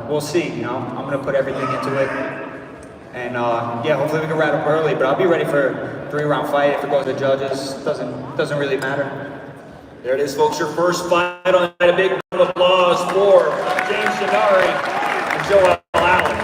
we'll see. You know, I'm gonna put everything into it, and yeah, hopefully we can wrap up early. But I'll be ready for a 3-round fight. If it goes to judges, doesn't really matter. There it is, folks. Your first fight on a big round of applause for James Shinari and Joel Allen.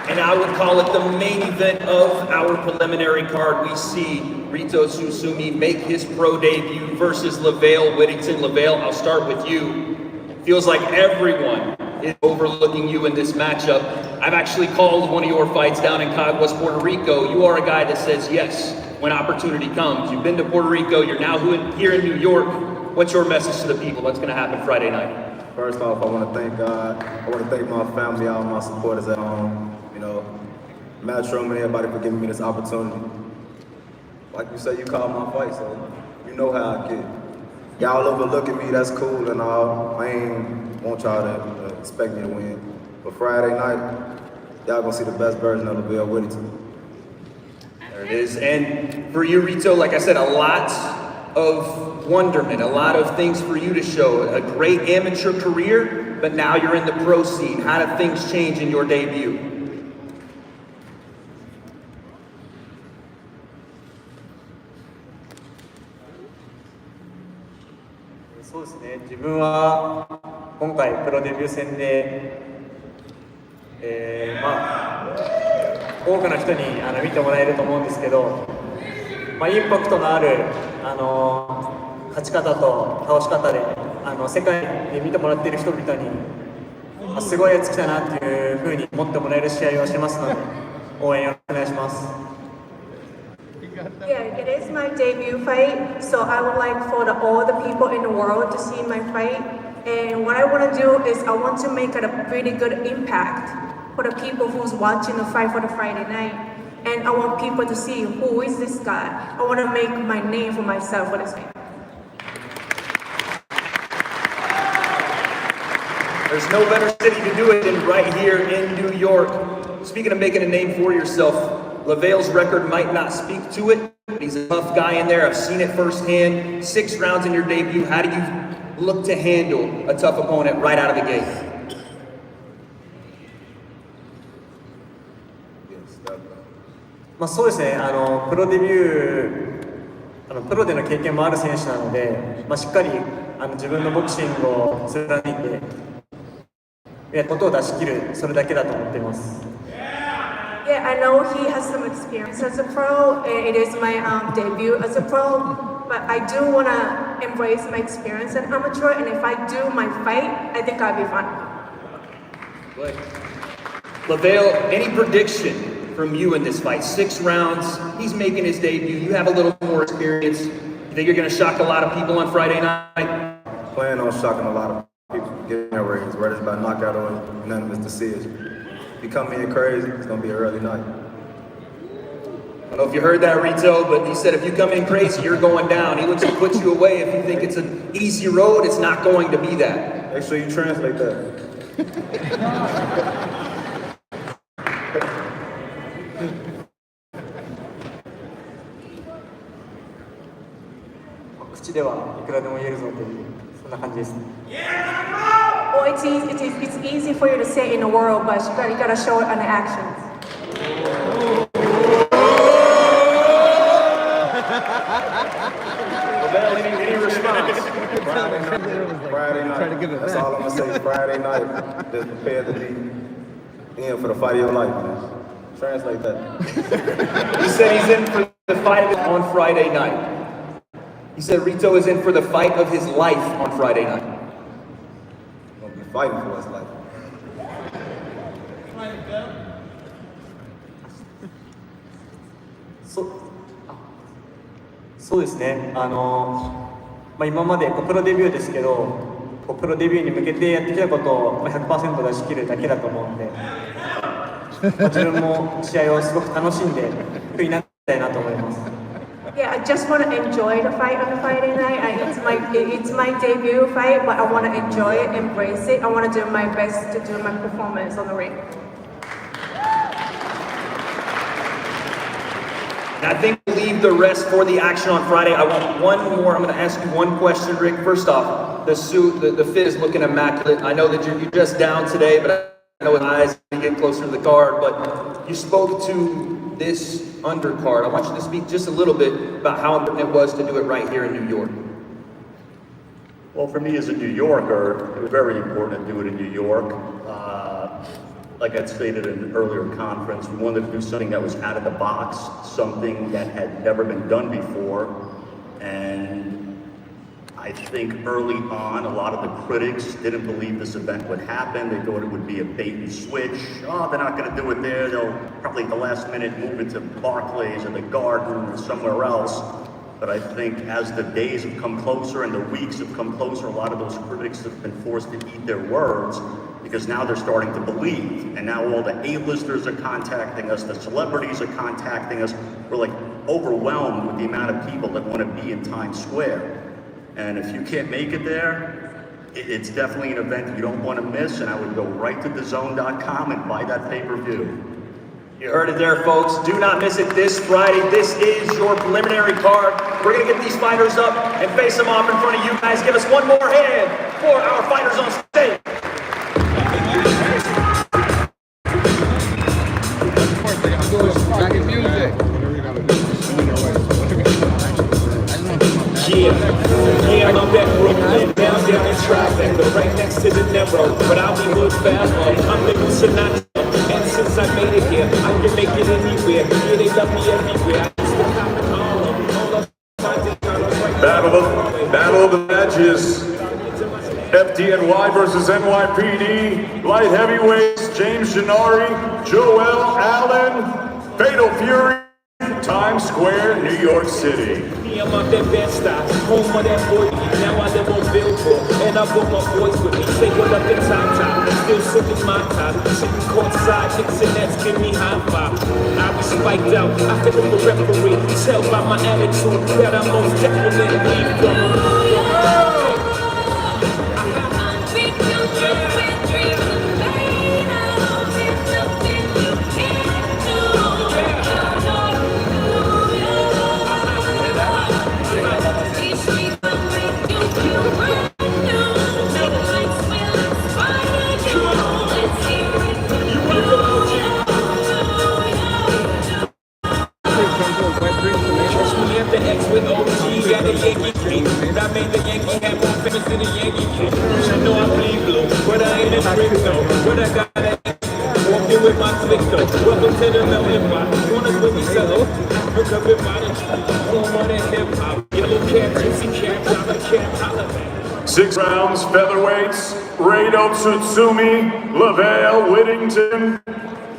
And I would call it the main event of our preliminary card. We see Rito Susumi make his pro debut versus LaVale Whittington. LaVale, I'll start with you. Feels like everyone is overlooking you in this matchup. I've actually called one of your fights down in Caguas, Puerto Rico. You are a guy that says yes when opportunity comes. You've been to Puerto Rico, you're now here in New York. What's your message to the people? What's gonna happen Friday night? First off, I want to thank God. I want to thank my family, all my supporters at home. You know, Metro and everybody for giving me this opportunity. Like you said, you called my fight, so you know how I get. Y'all overlook at me, that's cool and all. I ain't want y'all to expect me to win. But Friday night, y'all gonna see the best version of LaVale Whittington. There it is. And for you, Rito, like I said, a lot of wonderment, a lot of things for you to show. A great amateur career, but now you're in the pro scene. How did things change in your debut?そうですね、自分は今回プロデビュー戦で、多くの人に見てもらえると思うんですけど、インパクトのある勝ち方と倒し方で世界で見てもらっている人々にすごいやつ来たなっていうふうに思ってもらえる試合をしますので、応援よろしくお願いします。Yeah, it is my debut fight, so I would like for all the people in the world to see my fight. And what I want to do is I want to make it a pretty good impact for the people who's watching the fight for the Friday night. And I want people to see who is this guy. I want to make my name for myself for this fight. There's no better city to do it than right here in New York. Speaking of making a name for yourself, LaVale's record might not speak to it, but he's a tough guy in there. I've seen it firsthand. 6 rounds in your debut. How do you look to handle a tough opponent right out of the gate? Yes, そうですね、プロデビュー、プロでの経験もある選手なので、しっかり自分のボクシングを貫いて、やることを出し切る、それだけだと思っています。Yeah, I know he has some experience as a pro. It is my debut as a pro, but I do want to embrace my experience as an amateur, and if I do my fight, I think I'll be fine. Good. LaVale, any prediction from you in this fight? 6 rounds, he's making his debut. You have a little more experience. You think you're going to shock a lot of people on Friday night? Plan on shocking a lot of people getting their ratings, whether it's by knockout or unanimous decision. If you come in crazy, it's going to be an early night. I don't know if you heard that, Rito, but he said if you come in crazy, you're going down. He looks to put you away. If you think it's an easy road, it's not going to be that. Make sure you translate that. 口ではいくらでも言えるぞという、そんな感じですね。Well, it's easy for you to say in the world, but you gotta show it on the actions. Any response? Friday night. That's all I'm gonna say. Friday night. Just prepare to be in for the fight of your life, man. Translate that. He said he's in for the fight on Friday night. He said Rito is in for the fight of his life on Friday night. He's gonna be fighting for his life. そうですね、今までプロデビューですけど、プロデビューに向けてやってきたことを 100% 出し切るだけだと思うので、自分も試合をすごく楽しんでふうになりたいなと思います。Yeah, I just want to enjoy the fight on the Friday night. It's my debut fight, but I want to enjoy it, embrace it. I want to do my best to do my performance on the ring. And I think we'll leave the rest for the action on Friday. I want one more. I'm going to ask you one question, Rick. First off, The suit, the fit is looking immaculate. I know that you're just down today, but I know with eyes you get closer to the card. But you spoke to this undercard. I want you to speak just a little bit about how important it was to do it right here in New York. Well, for me as a New Yorker, it was very important to do it in New York. Like I'd stated in an earlier conference, we wanted to do something that was out of the box, something that had never been done before. And I think early on, a lot of the critics didn't believe this event would happen. They thought it would be a bait and switch. Oh, they're not going to do it there. They'll probably at the last minute move it to Barclays or the Garden or somewhere else. But I think as the days have come closer and the weeks have come closer, a lot of those critics have been forced to eat their words because now they're starting to believe. And now all the A-listers are contacting us, the celebrities are contacting us. We're like overwhelmed with the amount of people that want to be in Times Square. And if you can't make it there, it's definitely an event you don't want to miss. And I would go right to DAZN.com and buy that pay-per-view. You heard it there, folks. Do not miss it this Friday. This is your preliminary card. We're going to get these fighters up and face them off in front of you guys. Give us one more hand for our fighters on stage. Yeah, I'm at Brooklyn, down in traffic, but right next to the Narrow. But I'll be good fast, I'm living Sinatra. And since I made it here, I can make it anywhere. Yeah, they love me everywhere. Battle of the matches. FDNY versus NYPD. Light heavyweights, James Gennari, Joel Allen, Fatal Fury, Times Square, New York City. I'm out that Bed-Stuy, home of that boy. Now I live on Billboard, and I brought my boys with me. Say what up in top, still sipping my top. Sitting courtside, Knicks and Nets give me high five. I was spiked out, I could have the referee. Tell by my attitude that I'm most definitely from. I made the Yankee hat more famous than the Yankee kid. You should know I bleed blue, but I ain't a trick though. But I got that walking with my click though. Welcome to the melting pot. Wanna put me solo? Africa with body. Home of the hip hop. Yellow cap, gypsy cap, dollar cap, holla. 6 rounds, featherweights, Rado Tsutsumi, LaVale Whittington,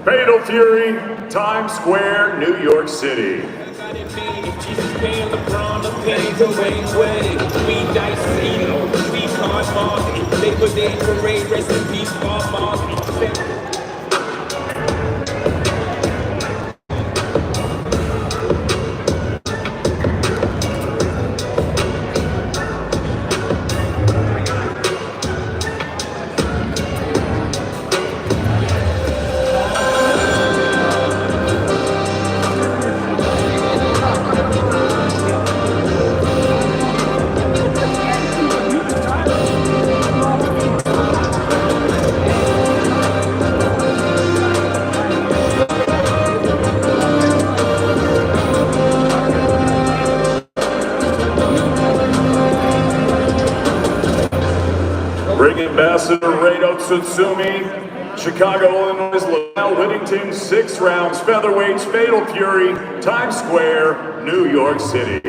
Fatal Fury, Times Square, New York City. Jesus paying LeBron, the penny to way. We dice, we card Marley. Labor Day parade, rest in peace, Bob Marley. Ambassador Rado Tsutsumi, Chicago, Illinois, LaVale Whittington, 6 rounds, featherweights, Fatal Fury, Times Square, New York City.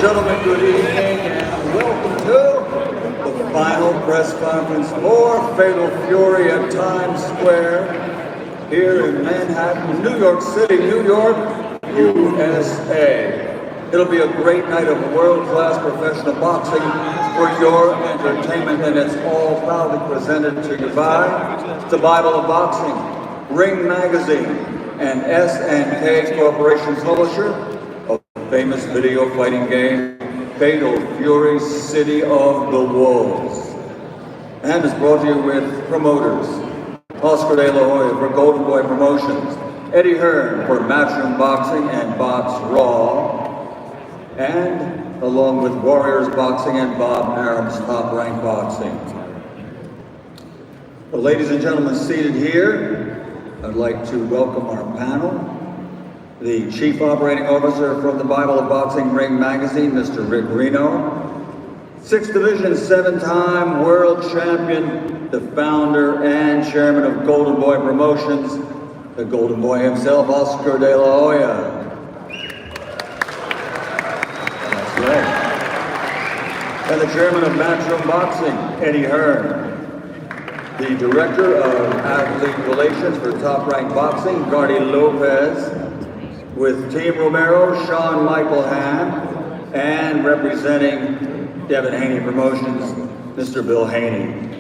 Gentlemen, good evening and welcome to the final press conference for Fatal Fury at Times Square here in Manhattan, New York City, New York, USA. It'll be a great night of world-class professional boxing for your entertainment, and it's all proudly presented to you by the Bible of Boxing, Ring Magazine, and S&K Corporation's publisher of famous video fighting game, Fatal Fury, City of the Wolves. And is brought to you with promoters, Oscar De La Hoya for Golden Boy Promotions, Eddie Hearn for Matchroom Boxing and Box Raw, and along with Warriors Boxing and Bob Arum's Top Rank Boxing. Well, ladies and gentlemen seated here, I'd like to welcome our panel. The Chief Operating Officer from the Bible of Boxing Ring Magazine, Mr. Rick Reno. 6th Division 7-time World Champion, the founder and chairman of Golden Boy Promotions, the Golden Boy himself, Oscar De La Hoya. That's right. And the chairman of Matchroom Boxing, Eddie Hearn. The Director of Athlete Relations for Top Rank Boxing, Garcia Lopez. With Team Romero, Sean Michael Ham, and representing Devin Haney Promotions, Mr. Bill Haney.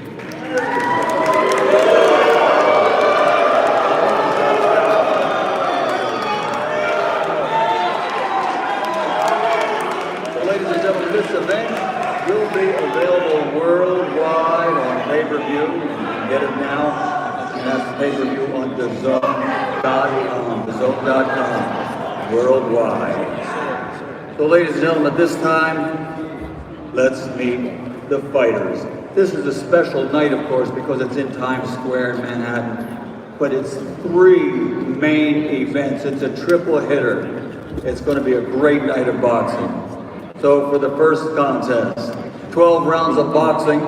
zone, thezone.com, worldwide. So ladies and gentlemen, at this time, let's meet the fighters. This is a special night, of course, because it's in Times Square in Manhattan, but it's 3 main events. It's a triple hitter. It's going to be a great night of boxing. So for the first contest, 12 rounds of boxing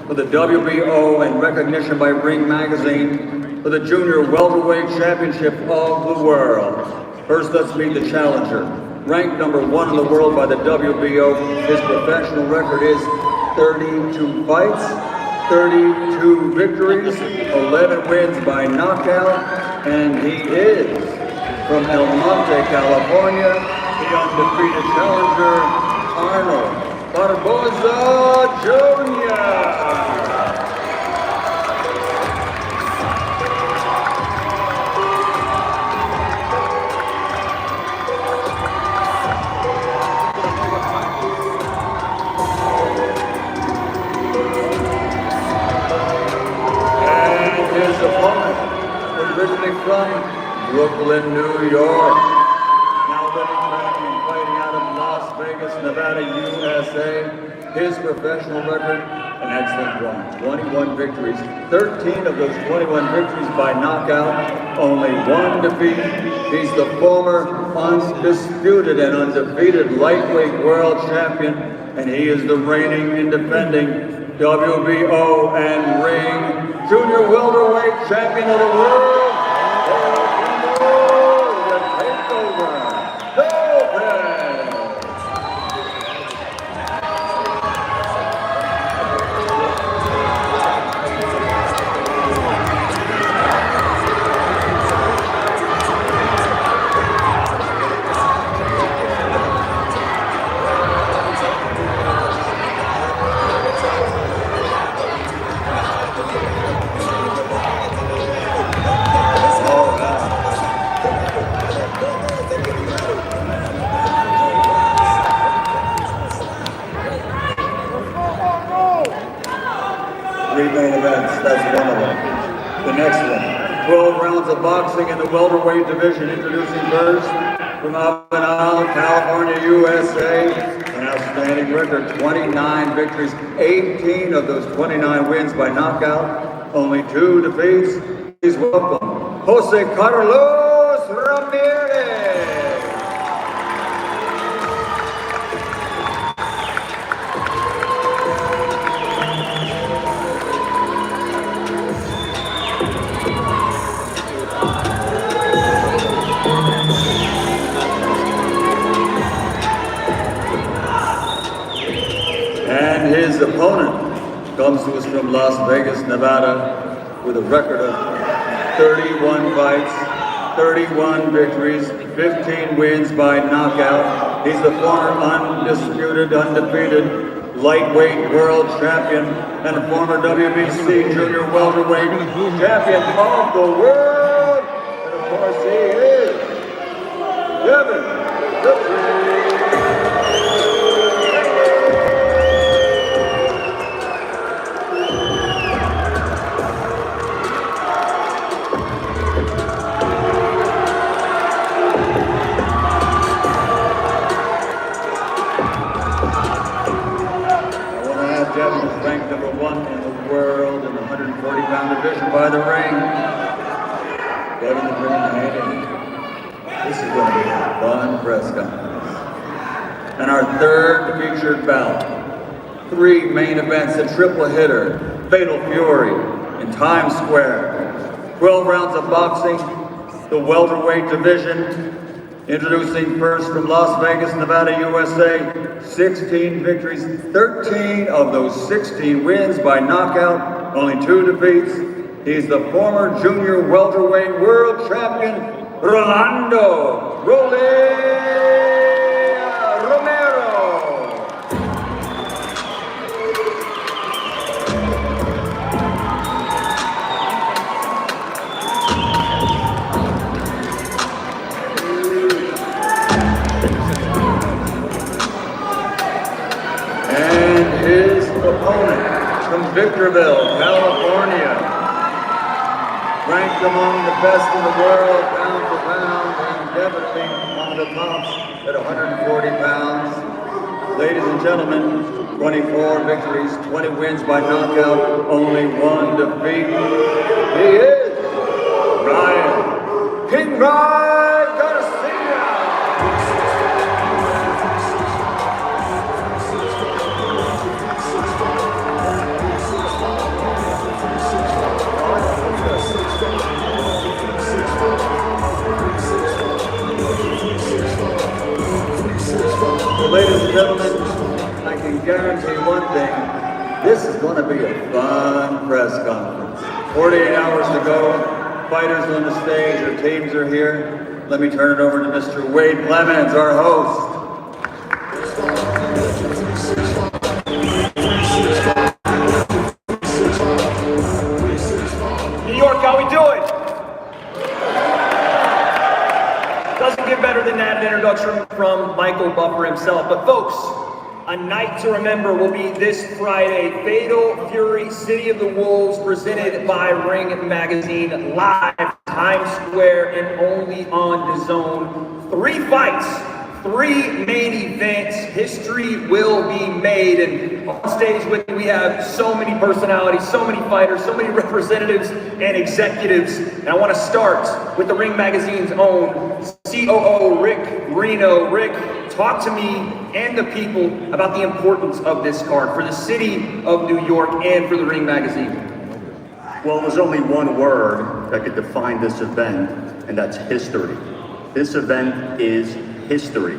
for the WBO and recognition by Ring Magazine for the Junior Welterweight Championship of the world. First, let's meet the challenger. Ranked number 1 in the world by the WBO, his professional record is 32 fights, 32 victories, 11 wins by knockout, and he is from El Monte, California, the undefeated challenger, Arnold Barbosa Jr. His opponent, originally from Brooklyn, New York, now living back and fighting out of Las Vegas, Nevada, USA. His professional record, an excellent one. 21 victories, 13 of those 21 victories by knockout, only 1 defeat. He's the former undisputed and undefeated lightweight world champion, and he is the reigning and defending WBO and Ring Junior Welterweight Champion of the world, the Takeover, Lopez. Main events, that's one of them. The next one, 12 rounds of boxing in the welterweight division, introducing first from Avenal, California, USA, an outstanding record, 29 victories, 18 of those 29 wins by knockout, only 2 defeats. Please welcome Jose Carlos Ramirez. And his opponent comes to us from Las Vegas, Nevada, with a record of 31 fights, 31 victories, 15 wins by knockout. He's the former undisputed, undefeated lightweight world champion and a former WBC junior welterweight champion of the world. And of course he is Devin Haney. Devin is ranked number 1 in the world in the 140-pound division by the ring. Devin Haney. This is going to be a fun press conference. And our third featured bout, 3 main events, a triple hitter, Fatal Fury in Times Square. 12 rounds of boxing, the welterweight division. Introducing first from Las Vegas, Nevada, USA, 16 victories, 13 of those 16 wins by knockout, only 2 defeats. He's the former junior welterweight world champion, Rolando Romero. His opponent from Victorville, California, ranked among the best in the world, pound for pound, and definitely one of the tops at 140 pounds. Ladies and gentlemen, 24 victories, 20 wins by knockout, only one defeat. He is Ryan King Ryan Garcia. Ladies and gentlemen, I can guarantee one thing. This is going to be a fun press conference. 48 hours to go. Fighters on the stage, their teams are here. Let me turn it over to Mr. Wade Clemens, our host. New York, how we doing? Doesn't get better than that introduction from Michael Buffer himself. But folks, a night to remember will be this Friday. Fatal Fury, City of the Wolves, presented by Ring Magazine, live, Times Square, and only on DAZN. 3 fights, 3 main events. History will be made. And on stage with me, we have so many personalities, so many fighters, so many representatives and executives. And I want to start with the Ring Magazine's own COO, Rick Reno. Rick, talk to me and the people about the importance of this card for the city of New York and for the Ring Magazine. Well, there's only one word that could define this event, and that's history. This event is history.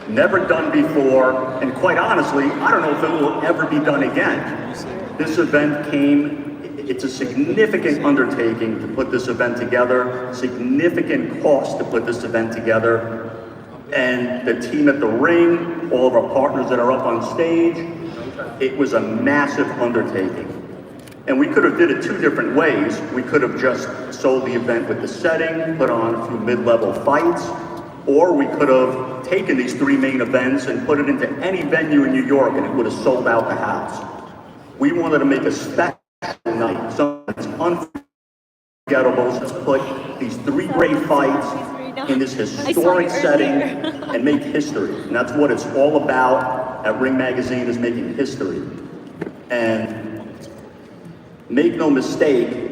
Never done before, and quite honestly, I don't know if it will ever be done again. This event it's a significant undertaking to put this event together, significant cost to put this event together, and the team at the Ring, all of our partners that are up on stage, it was a massive undertaking. And we could have did it 2 different ways. We could have just sold the event with the setting, put on a few mid-level fights, or we could have taken these 3 main events and put it into any venue in New York and it would have sold out the house. We wanted to make a special night, something that's unforgettable. Let's put these 3 great fights in this historic setting and make history. And that's what it's all about at Ring Magazine, is making history. And make no mistake,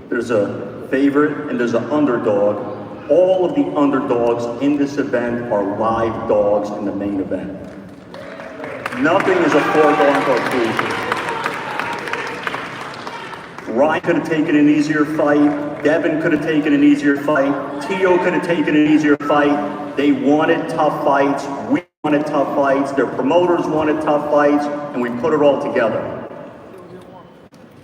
there's a favorite and there's an underdog. All of the underdogs in this event are live dogs in the main event. Nothing is a foregone conclusion. Ryan could have taken an easier fight. Devin could have taken an easier fight. Tio could have taken an easier fight. They wanted tough fights. We wanted tough fights. Their promoters wanted tough fights, and we put it all together.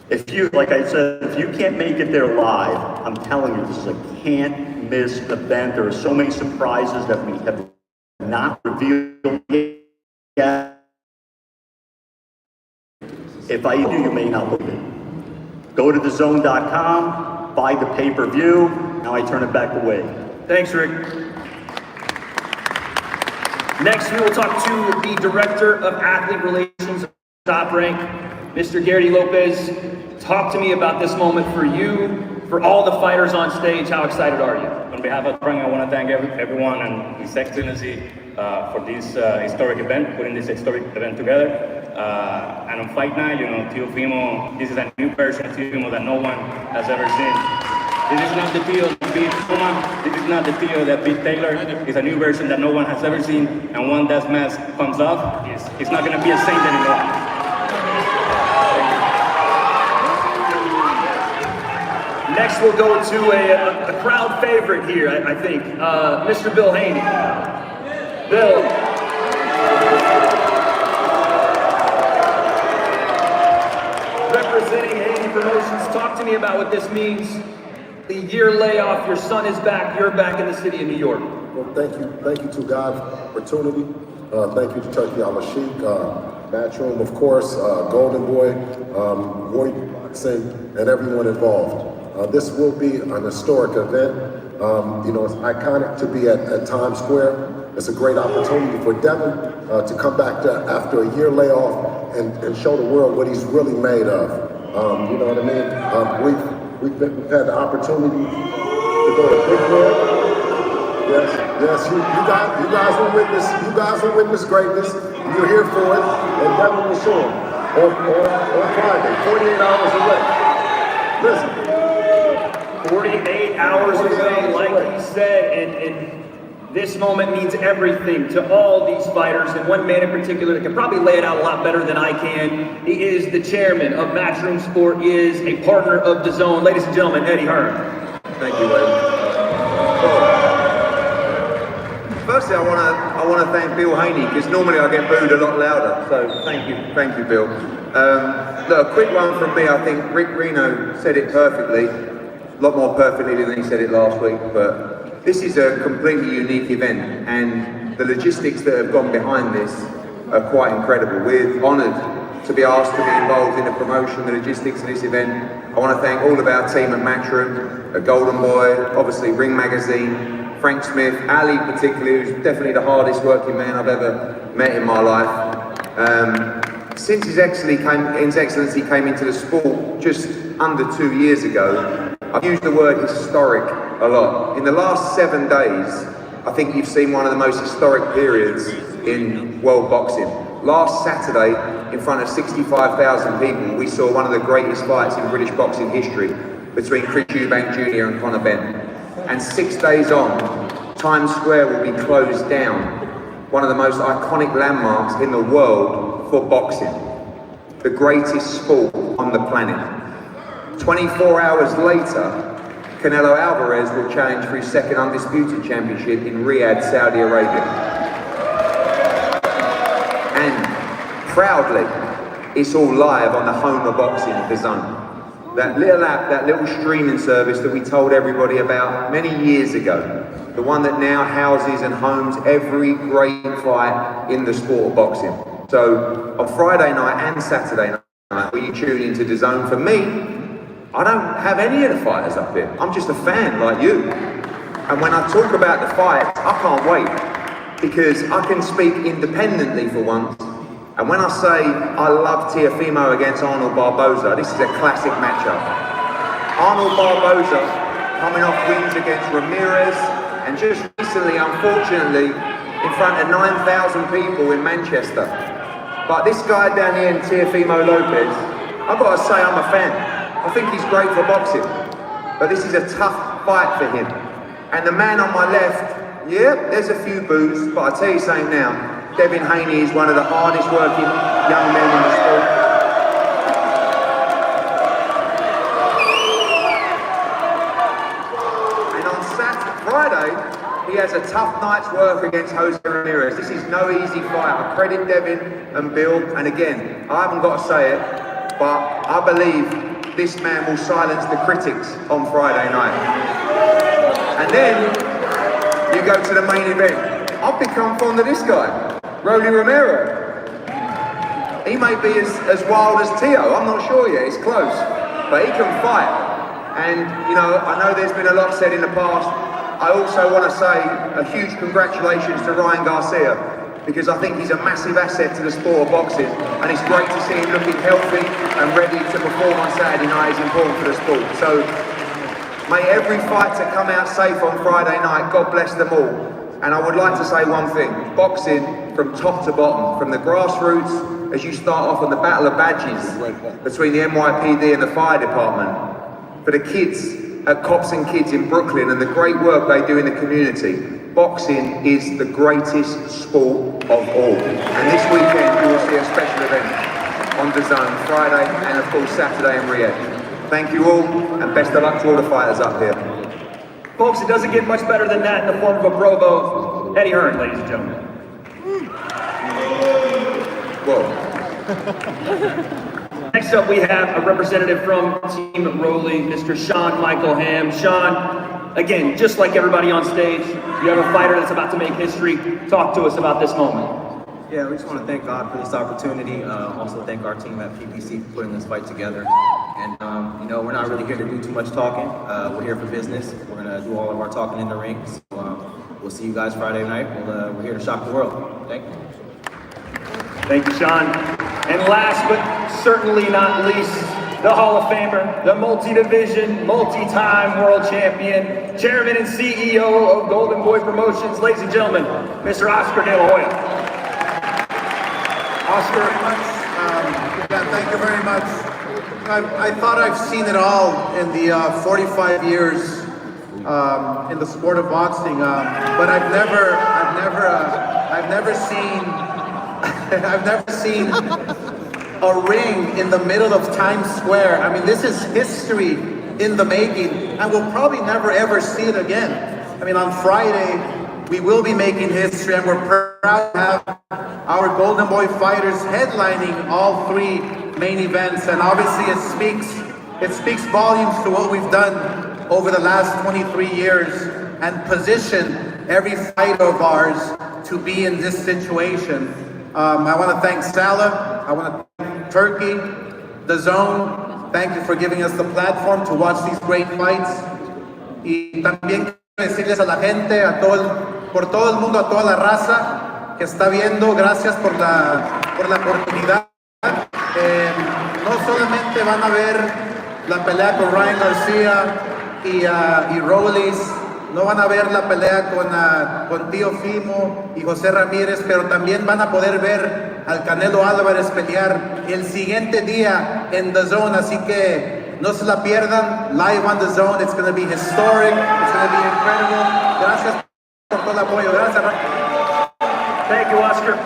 If you, like I said, if you can't make it there live, I'm telling you, this is a can't miss event. There are so many surprises that we have not revealed yet. If I do, you may not believe it. Go to DAZN.com, buy the pay-per-view. Now I turn it back to Wade. Thanks, Rick. Next, we will talk to the Director of Athlete Relations, Top Rank, Mr. Garcia Lopez. Talk to me about this moment for you, for all the fighters on stage. How excited are you? On behalf of Frank, I want to thank everyone and His Excellency for this historic event, putting this historic event together. And on fight night, Teofimo, this is a new version of Teofimo that no one has ever seen. This is not the Tio that beat Thomas. This is not the Tio that beat Taylor. It's a new version that no one has ever seen. And when that mask comes off, it's not going to be a saint anymore. Next, we'll go to a crowd favorite here, I think, Mr. Bill Haney. Bill. Representing Haney Promotions, talk to me about what this means. The year layoff, your son is back, you're back in the city of New York. Well, thank you to God for the opportunity. Thank you to Turkey Al-Mashik, Matchroom, of course, Golden Boy, Warrior Boxing, and everyone involved. This will be an historic event. It's iconic to be at Times Square. It's a great opportunity for Devin to come back after a year layoff and show the world what he's really made of. You know what I mean? We've had the opportunity to go to big boy. Yes, you guys will witness greatness. You're here for it, and Devin will show them on Friday, 48 hours away. Listen. 48 hours away, like he said, and this moment means everything to all these fighters, and one man in particular that can probably lay it out a lot better than I can. He is the chairman of Matchroom Sport, is a partner of DAZN. Ladies and gentlemen, Eddie Hearn. Thank you, Wade. Firstly, I want to thank Bill Haney, because normally I get booed a lot louder. So thank you, Bill. Look, a quick one from me. I think Rick Reno said it perfectly, a lot more perfectly than he said it last week. But this is a completely unique event, and the logistics that have gone behind this are quite incredible. We're honoured to be asked to be involved in the promotion, the logistics of this event. I want to thank all of our team at Matchroom, Golden Boy, obviously Ring Magazine, Frank Smith, Ali particularly, who's definitely the hardest working man I've ever met in my life. Since His Excellency came into the sport just under 2 years ago, I've used the word historic a lot. In the last 7 days, I think you've seen one of the most historic periods in world boxing. Last Saturday, in front of 65,000 people, we saw one of the greatest fights in British boxing history between Chris Eubank Jr. and Conor Benn. And 6 days on, Times Square will be closed down, one of the most iconic landmarks in the world for boxing, the greatest sport on the planet. 24 hours later, Canelo Alvarez will challenge for his second undisputed championship in Riyadh, Saudi Arabia. And proudly, it's all live on the home of boxing, DAZN. That little app, that little streaming service that we told everybody about many years ago. The one that now houses and homes every great fight in the sport of boxing. So on Friday night and Saturday night, when you tune into DAZN, for me, I don't have any of the fighters up there. I'm just a fan like you. And when I talk about the fights, I can't wait, because I can speak independently for once. And when I say I love Teofimo against Arnold Barbosa, this is a classic matchup. Arnold Barbosa coming off wins against Ramirez, and just recently, unfortunately, in front of 9,000 people in Manchester. But this guy down here, Teofimo Lopez, I've got to say I'm a fan. I think he's great for boxing. But this is a tough fight for him. And the man on my left, yeah, there's a few boos, but I'll tell you something now. Devin Haney is one of the hardest working young men in the sport. And on Friday, he has a tough night's work against Jose Ramirez. This is no easy fight. I credit Devin and Bill, and again, I haven't got to say it, but I believe this man will silence the critics on Friday night. And then you go to the main event. I've become fond of this guy. Romero. He may be as wild as Teo, I'm not sure yet, it's close, but he can fight. And you know, I know there's been a lot said in the past. I also want to say a huge congratulations to Ryan Garcia, because I think he's a massive asset to the sport of boxing, and it's great to see him looking healthy and ready to perform on Saturday night. Is important for the sport. So may every fighter come out safe on Friday night, God bless them all. And I would like to say one thing, boxing from top to bottom, from the grassroots, as you start off on the battle of badges between the NYPD and the fire department, for the kids at Cops and Kids in Brooklyn and the great work they do in the community, boxing is the greatest sport of all. And this weekend you will see a special event on DAZN, Friday and of course Saturday in Riyadh. Thank you all, and best of luck to all the fighters up here. Folks, it doesn't get much better than that in the form of a Pro vote. Eddie Hearn, ladies and gentlemen. Whoa. Next up, we have a representative from Team Rowley, Mr. Sean Michael Ham. Sean, again, just like everybody on stage, you have a fighter that's about to make history. Talk to us about this moment. Yeah, we just want to thank God for this opportunity. Also thank our team at PPC for putting this fight together. And you know, we're not really here to do too much talking. We're here for business. We're gonna do all of our talking in the ring. So we'll see you guys Friday night. We're here to shock the world. Thank you. Thank you, Sean. And last but certainly not least, the Hall of Famer, the multi-division, multi-time world champion, chairman and CEO of Golden Boy Promotions, ladies and gentlemen, Mr. Oscar De La Hoya. Oscar, thank you very much. I thought I've seen it all in the 45 years in the sport of boxing, but I've never seen a ring in the middle of Times Square. I mean, this is history in the making, and we'll probably never ever see it again. I mean, on Friday, we will be making history, and we're proud to have our Golden Boy fighters headlining all three main events, and obviously it speaks volumes to what we've done over the last 23 years and position every fighter of ours to be in this situation. I want to thank Salah, I want to thank Turkey, The Zone. Thank you for giving us the platform to watch these great fights. Y también decirles a la gente, por todo el mundo, a toda la raza que está viendo, gracias por la oportunidad. No solamente van a ver la pelea con Ryan Garcia y Rollis, no van a ver la pelea con Teofimo y José Ramirez, pero también van a poder ver al Canelo Álvarez pelear el siguiente día en The Zone, así que no se la pierdan, live on The Zone. It's going to be historic, it's going to be incredible. Gracias por todo el apoyo, gracias. Thank you, Oscar.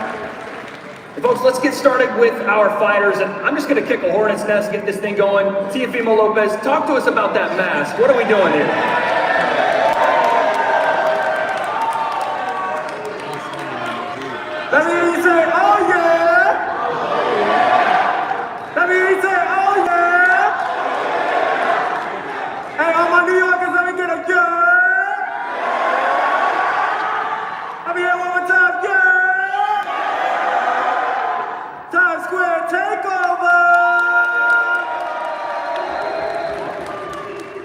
Folks, let's get started with our fighters, and I'm just going to kick a hornet's nest, get this thing going. Teofimo Lopez, talk to us about that mask. What are we doing here? Let me hear you say, oh yeah! Let me hear you say, oh yeah! Hey, all my New Yorkers, let me get a yeah! Let me hear it one more time, yeah! Times Square takeover!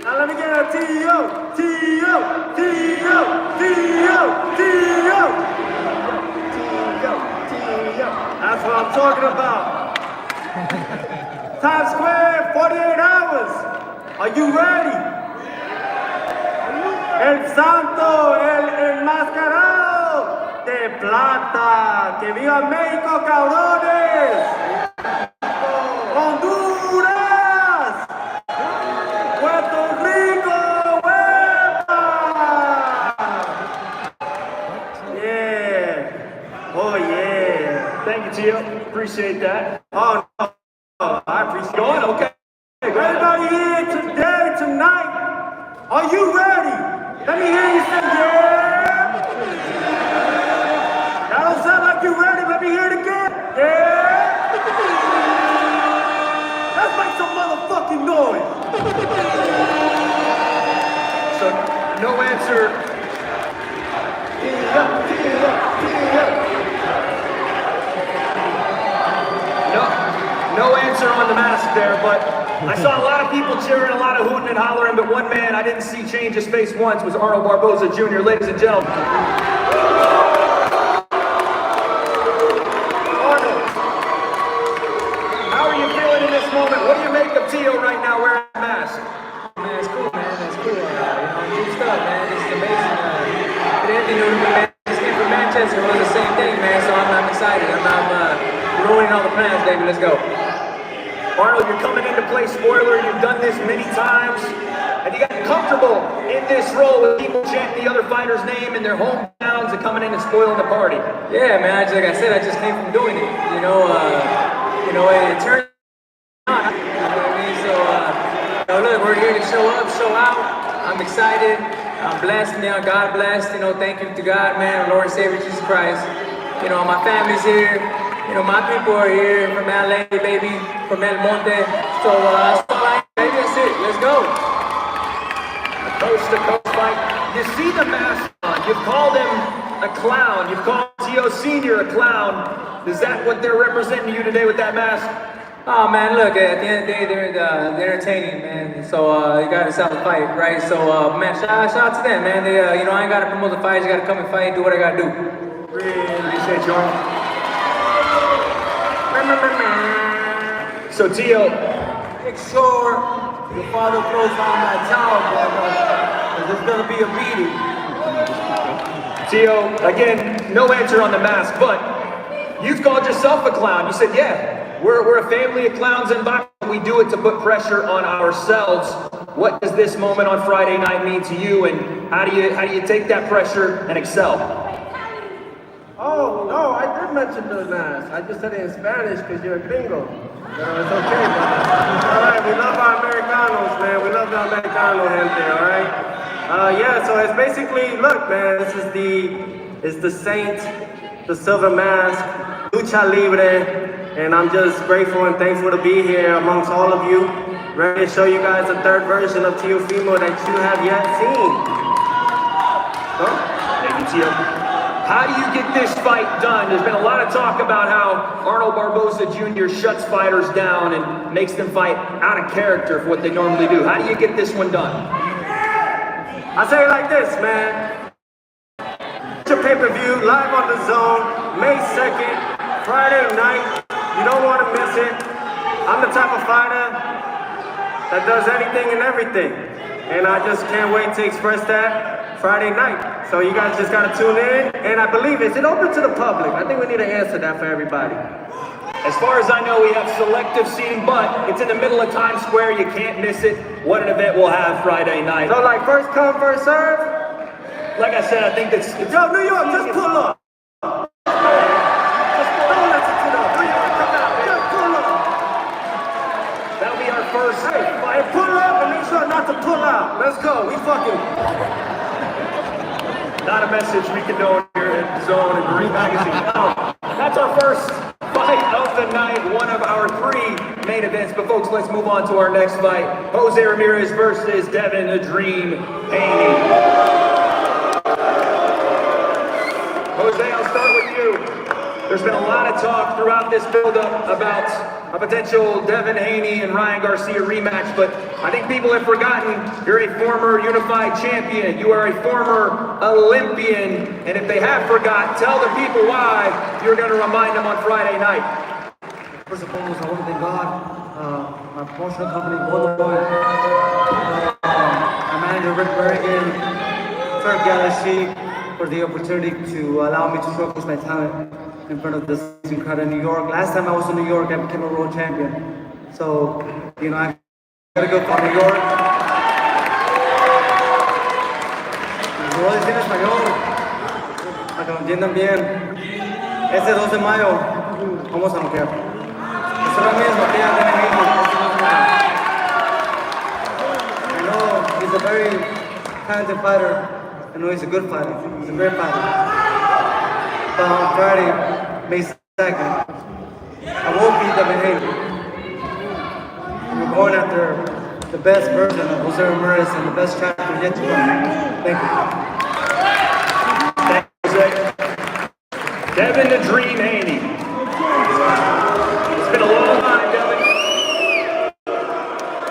Now let me get a T.O., T.O., T.O., T.O., T.O. That's what I'm talking about. Times Square, 48 hours. Are you ready? El Santo, el enmascarado de plata. Que viva México, cabrones. Honduras. Puerto Rico, huepa. Yeah. Oh yeah. Thank you, Tio. Appreciate that. Oh no, I appreciate it. Going, okay. Everybody here today, tonight, are you ready? Let me hear you say yeah. That don't sound like you ready. Let me hear it again. Yeah. Let's make some motherfucking noise. So, no answer. No answer on the mask there, but I saw a lot of people cheering, a lot of hooting and hollering, but one man I didn't see change his face once was Arnold Barbosa Jr., ladies and gentlemen. Arnold, how are you feeling in this moment? What do you make of Tio right now wearing a mask? Man, it's cool, man. It's cool. I'm juiced up, man. This is amazing. It ended with me, man. Just came from Manchester. It was the same thing, man. So I'm excited. I'm ruining all the plans, baby. Let's go. Arnold, you're coming into play spoiler. You've done this many times, and you got comfortable in this role with people chanting the other fighter's name in their hometowns and coming in and spoiling the party. Yeah, man. Like I said, I just came from doing it. You know, it turned on. You know what I mean? So, look, we're here to show up, show out. I'm excited. I'm blessed now. God blessed. Thank you to God, man, Lord and Savior Jesus Christ. My family's here. My people are here from LA, baby, from El Monte. So, baby, that's it. Let's go. Coast to coast fight. You see the mask on. You've called him a clown. You've called Tio Sr. a clown. Is that what they're representing to you today with that mask? Oh, man, look, at the end of the day, they're entertaining, man. So, you got to sell the fight, right? So, man, shout out to them, man. They, I ain't got to promote the fight. You got to come and fight, do what I got to do. Really appreciate you, Arnold. So, Tio, make sure your father throws down that towel, brother, because it's gonna be a beating. Tio, again, no answer on the mask, but you've called yourself a clown. You said, yeah, we're a family of clowns in boxing. We do it to put pressure on ourselves. What does this moment on Friday night mean to you, and how do you take that pressure and excel? Oh, no, I did mention the mask. I just said it in Spanish because you're a gringo. It's okay, brother. All right, we love our Americanos, man. We love the Americano gente, all right? Yeah, so it's basically, look, man, it's the Saint, the Silver Mask, Lucha Libre, and I'm just grateful and thankful to be here amongst all of you, ready to show you guys a third version of Teofimo that you have yet seen. Thank you, Tio. How do you get this fight done? There's been a lot of talk about how Arnold Barbosa Jr. shuts fighters down and makes them fight out of character for what they normally do. How do you get this one done? I say it like this, man. It's a pay-per-view live on the Zone, May 2nd, Friday night. You don't want to miss it. I'm the type of fighter that does anything and everything. And I just can't wait to express that Friday night. So you guys just gotta tune in. And I believe, is it open to the public? I think we need to answer that for everybody. As far as I know, we have selective seating, but it's in the middle of Times Square. You can't miss it. What an event we'll have Friday night. So like first come, first serve? Like I said, I think that's... Yo, New York, just pull up. That'll be our first fight. Pull up and make sure not to pull out. Let's go. We fucking... Not a message we condone here at Zone and Green Magazine. No, that's our first fight of the night, one of our 3 main events. But folks, let's move on to our next fight. Jose Ramirez versus Devin "The Dream" Haney. Jose, I'll start with you. There's been a lot of talk throughout this build-up about a potential Devin Haney and Ryan Garcia rematch, but I think people have forgotten you're a former unified champion. You are a former Olympian, and if they have forgot, tell the people why you're going to remind them on Friday night. First and foremost, I want to thank God, my promotional company, Golden Boy, my manager, Rick Berrigan, Turk Galaxy, for the opportunity to allow me to showcase my talent in front of this crowd in New York. Last time I was in New York, I became a world champion. So, you know, I gotta go for New York. Lo voy a decir en español, para que lo entiendan bien. Este 2 de mayo, vamos a noquear. Jose Ramirez noquea a Devin Haney. I know he's a very talented fighter. I know he's a good fighter. He's a great fighter. But on Friday, May 2nd, I will beat Devin Haney. We're going after the best version of Jose Ramirez and the best chapter yet to come. Thank you. Thank you, Jose. Devin "The Dream" Haney. It's been a long time, Devin.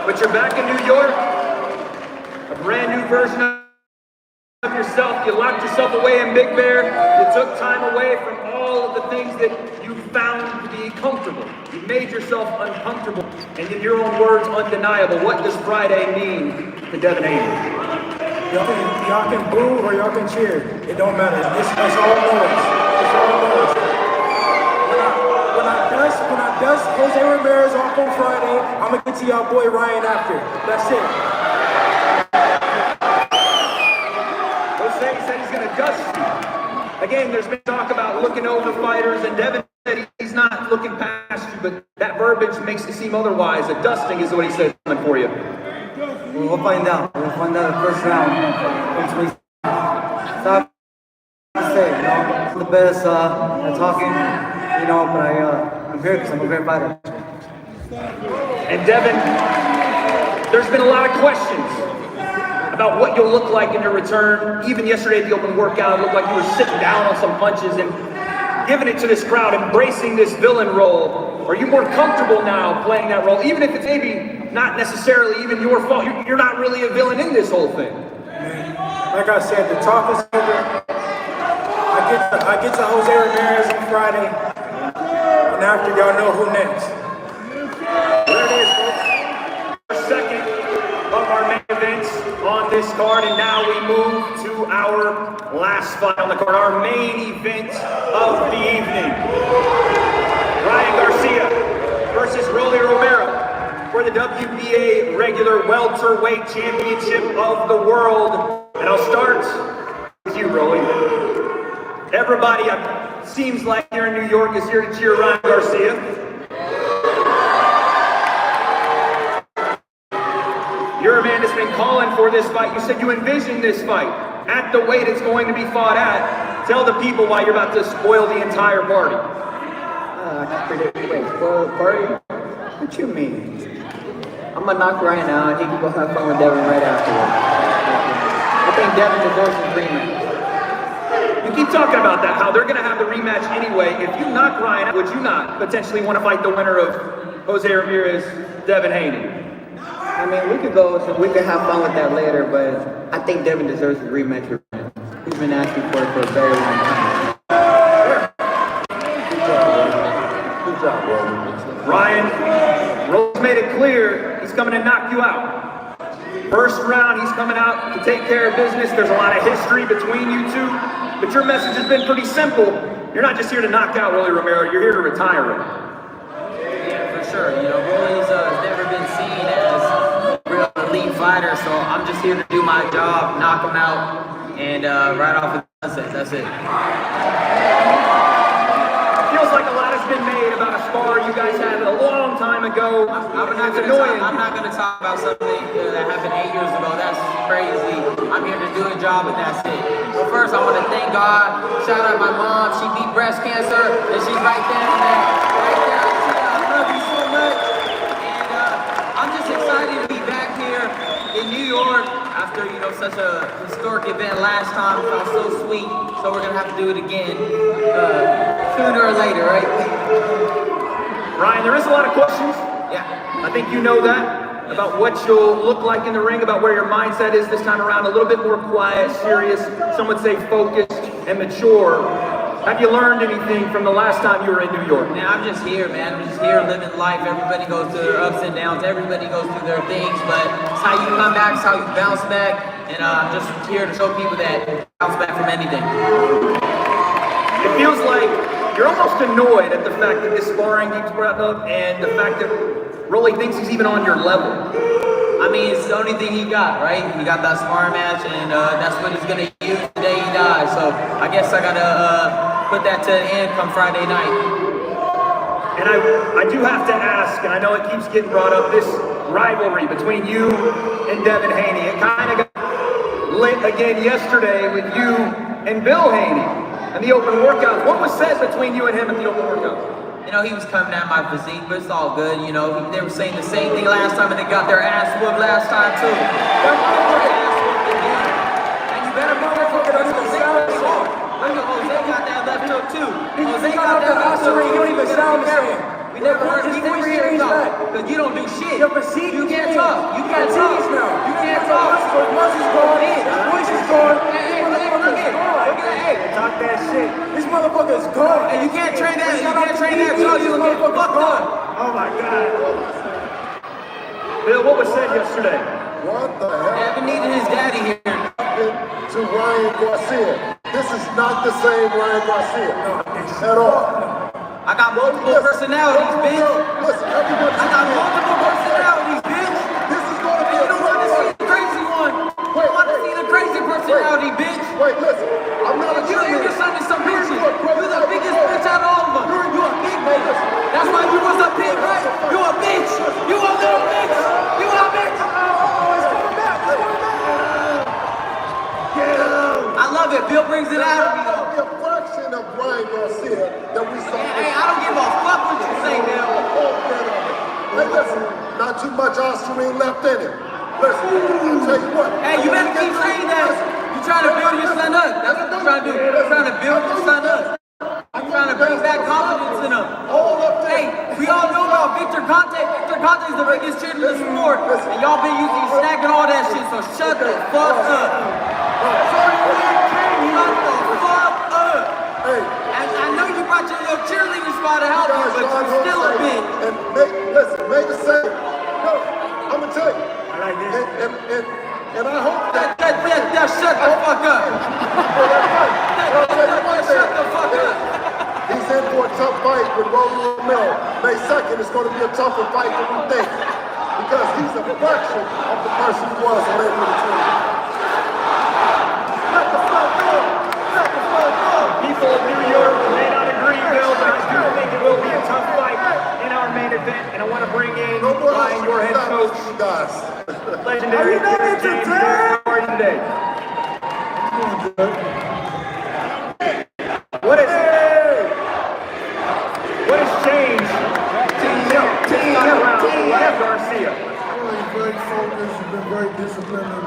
But you're back in New York. A brand new version of yourself. You locked yourself away in Big Bear. You took time away from all of the things that you found to be comfortable. You made yourself uncomfortable, and in your own words, undeniable. What does Friday mean to Devin Haney? Y'all can boo or y'all can cheer. It don't matter. It's all noise. It's all noise. When I dust Jose Ramirez off on Friday, I'm gonna get to y'all boy Ryan after. That's it. Jose said he's going to dust you. Again, there's been talk about looking over fighters, and Devin said he's not looking past you, but that verbiage makes it seem otherwise. A dusting is what he said coming for you. We'll find out. We'll find out the first round. It's hard to say, you know. It's the best at talking, you know, but I'm here because I'm a great fighter. And Devin, there's been a lot of questions about what you'll look like in your return. Even yesterday at the open workout, it looked like you were sitting down on some punches and giving it to this crowd, embracing this villain role. Are you more comfortable now playing that role, even if it's maybe not necessarily even your fault? You're not really a villain in this whole thing. Like I said, the talk is over. I get to Jose Ramirez on Friday, and after y'all know who next. There it is, folks. this card, and now we move to our last fight on the card, our main event of the evening. Ryan Garcia versus Romero for the WBA regular welterweight championship of the world. And I'll start with you, Rolly. Everybody, seems like here in New York, is here to cheer Ryan Garcia. You're a man that's been calling for this fight. You said you envisioned this fight at the weight it's going to be fought at. Tell the people why you're about to spoil the entire party. I can predict the weight. Spoil the party? What you mean? I'm gonna knock Ryan out and he can go have fun with Devin right afterwards. I think Devin deserves his rematch. You keep talking about that, how they're gonna have the rematch anyway. If you knock Ryan out, would you not potentially want to fight the winner of Jose Ramirez, Devin Haney? I mean, we could have fun with that later, but I think Devin deserves his rematch with Ryan. He's been asking for it for a very long time. Good job, bro. Ryan, Rose made it clear he's coming to knock you out. First round, he's coming out to take care of business. There's a lot of history between you two, but your message has been pretty simple. You're not just here to knock out Rolly Romero, you're here to retire him. Yeah, for sure. You know, Rolly's never been seen as a real elite fighter, so I'm just here to do my job, knock him out, and right off the sunset. That's it. Feels like a lot has been made about a spar you guys had a long time ago. I'm not going to talk about something that happened 8 years ago. That's crazy. I'm here to do a job, and that's it. Well, first, I want to thank God. Shout out my mom. She beat breast cancer, and she's right there. Right there. I love you so much. And I'm just excited to be back here in New York after, you know, such a historic event last time. It felt so sweet. So we're going to have to do it again sooner or later, right? Ryan, there is a lot of questions. Yeah. I think you know that, about what you'll look like in the ring, about where your mindset is this time around, a little bit more quiet, serious, some would say focused and mature. Have you learned anything from the last time you were in New York? Man, I'm just here, man. I'm just here living life. Everybody goes through their ups and downs. Everybody goes through their things, but it's how you come back, it's how you bounce back, and I'm just here to show people that bounce back from anything. It feels like you're almost annoyed at the fact that this sparring keeps brought up and the fact that Rolly thinks he's even on your level. I mean, it's the only thing he got, right? He got that sparring match, and that's what he's going to use the day he dies. So I guess I got to put that to an end come Friday night. And I do have to ask, and I know it keeps getting brought up, this rivalry between you and Devin Haney. It kind of got lit again yesterday with you and Bill Haney and the open workout. What was said between you and him at the open workout? You know, he was coming at my physique, but it's all good. You know, they were saying the same thing last time, and they got their ass whooped last time too. They're going to get ass whooped again. And you better move it for the Look at Jose got that left hook too. Jose got that left hook. You don't even sound the same. We never heard him talk because you don't do shit. Your physique, you can't talk. You can't talk. You can't talk. His muscles going in. His voice is going. Hey, look at that. Hey, talk that shit. This motherfucker's gone. And you can't train that. You can't train that. So you will get fucked up. Oh my God. Bill, what was said yesterday? What the hell? Devin needed his daddy here. To Ryan Garcia. This is not the same Ryan Garcia at all. I got multiple personalities, bitch. Listen, everybody. I got multiple personalities, bitch. This is going to be you don't want to see the crazy one. You want to see the crazy personality, bitch. Wait, listen. I'm not a You understanding some bitches. You're the biggest bitch out of all of them. You a big bitch. That's why you was a pig, right? You a bitch. You a little bitch. You a bitch. I love it. Bill brings it out of me, though. A fraction of Ryan Garcia that we saw. Hey, I don't give a fuck what you say, Bill. Hey, listen, not too much ostarine left in it. Listen, I'll tell you what. Hey, you better keep saying that. You're trying to build your son up. That's what you're trying to do. You're trying to build your son up. I'm trying to bring back confidence in him. Hey, we all know about Victor Conte. Victor Conte is the biggest cheer in the sport. And y'all been using snack and all that shit, so shut the fuck up. Hey, I know you brought your little cheerleading squad to help you, but you're still a bitch. And make the same. No, I'm gonna tell you. I like this. And I hope that fight with Romero, May 2nd, is going to be a tougher fight than we think. Because he's a fraction of the person he was on April the 20th. Let the flow go! Let the flow go! People of New York may not agree, Bill, but I do think it will be a tough fight in our main event. And I want to bring in Ryan, your head coach, legendary James. How are you today? What has changed this time around for Ryan Garcia? He's very focused, he's been very disciplined, and